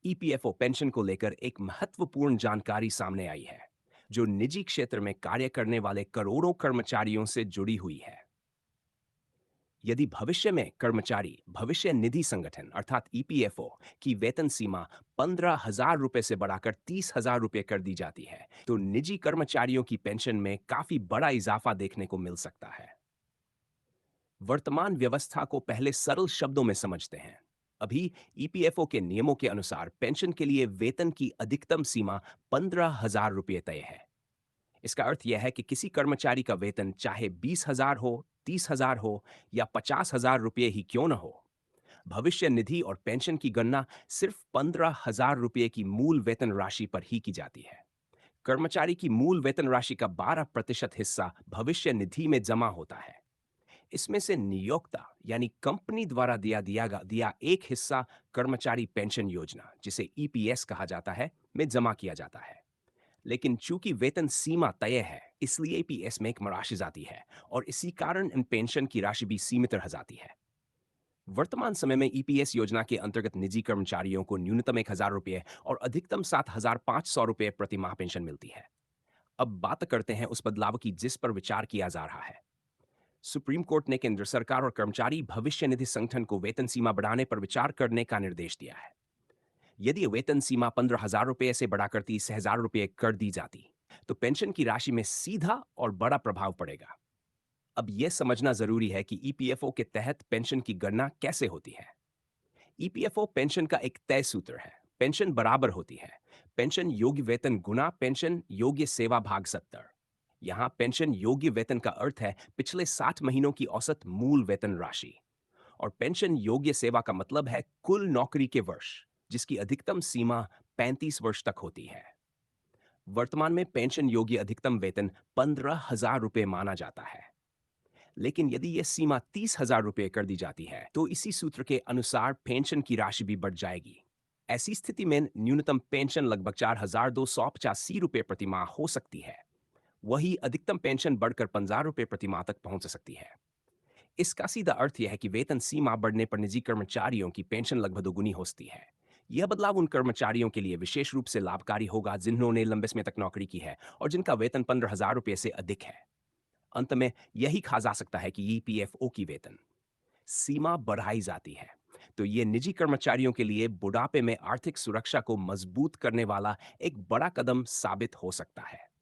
EPFO pension को लेकर एक महत्वपूर्ण जानकारी सामने आई है, जो निजी क्षेत्र में कार्य करने वाले करोड़ों कर्मचारियों से जुड़ी हुई है। यदि भविष्य में कर्मचारी भविष्य निधि संगठन अर्थात ईपीएफओ की वेतन सीमा 15,000 रुपए से बढ़ाकर 30,000 रुपए कर दी जाती है, तो निजी कर्मचारियों की पेंशन में काफी बड़ा इजाफा देखने को मिल सकता है। वर्तमान व्यवस्था को पहले सरल शब्दों में समझते हैं। अभी ईपीएफओ के नियमों के अनुसार पेंशन के लिए वेतन की अधिकतम सीमा 15,000 रुपये तय है। इसका अर्थ यह है कि किसी कर्मचारी का वेतन चाहे 20,000 हो, 30,000 हो या 50,000 रुपये ही क्यों न हो, भविष्य निधि और पेंशन की गणना सिर्फ 15,000 रुपये की मूल वेतन राशि पर ही की जाती है। कर्मचारी की मूल वेतन राशि का 12% हिस्सा भविष्य निधि में जमा होता है। इसमें से नियोक्ता यानी कंपनी द्वारा दिया एक हिस्सा कर्मचारी पेंशन योजना, जिसे ईपीएस कहा जाता है, में जमा किया जाता है। लेकिन चूंकि वेतन सीमा तय है, इसलिए ईपीएस में एक राशि जाती है और इसी कारण इन पेंशन की राशि भी सीमित रह जाती है। वर्तमान समय में ईपीएस योजना के अंतर्गत निजी कर्मचारियों को न्यूनतम 1,000 रुपये और अधिकतम 7,500 रुपये प्रति माह पेंशन मिलती है। अब बात करते हैं उस बदलाव की जिस पर विचार किया जा रहा है। सुप्रीम कोर्ट ने केंद्र सरकार और कर्मचारी भविष्य निधि संगठन को वेतन सीमा बढ़ाने पर विचार करने का निर्देश दिया है। यदि वेतन सीमा 15,000 रुपये से बढ़ाकर 30,000 रुपये कर दी जाती, तो पेंशन की राशि में सीधा और बड़ा प्रभाव पड़ेगा। अब यह समझना जरूरी है कि ईपीएफओ के तहत पेंशन की गणना कैसे होती है। ईपीएफओ पेंशन का एक तय सूत्र है। पेंशन बराबर होती है पेंशन योग्य वेतन गुना पेंशन योग्य सेवा भाग 70। यहाँ पेंशन योग्य वेतन का अर्थ है पिछले 60 महीनों की औसत मूल वेतन राशि, और पेंशन योग्य सेवा का मतलब है कुल नौकरी के वर्ष, जिसकी अधिकतम सीमा 35 वर्ष तक होती है। वर्तमान में पेंशन योग्य अधिकतम वेतन 15,000 रुपये माना जाता है। लेकिन यदि यह सीमा 30,000 रुपये कर दी जाती है, तो इसी सूत्र के अनुसार पेंशन की राशि भी बढ़ जाएगी। ऐसी स्थिति में न्यूनतम पेंशन लगभग 4,285 रुपये प्रति माह हो सकती है। वही अधिकतम पेंशन बढ़कर 50 रुपये प्रति माह तक पहुंच सकती है। इसका सीधा अर्थ यह है कि वेतन सीमा बढ़ने पर निजी कर्मचारियों की पेंशन लगभग दोगुनी हो सकती है। यह बदलाव उन कर्मचारियों के लिए विशेष रूप से लाभकारी होगा जिन्होंने लंबे समय तक नौकरी की है और जिनका वेतन 15,000 रुपये से अधिक है। अंत में यही कहा जा सकता है कि ईपीएफओ की वेतन सीमा बढ़ाई जाती है, तो ये निजी कर्मचारियों के लिए बुढ़ापे में आर्थिक सुरक्षा को मजबूत करने वाला एक बड़ा कदम साबित हो सकता है।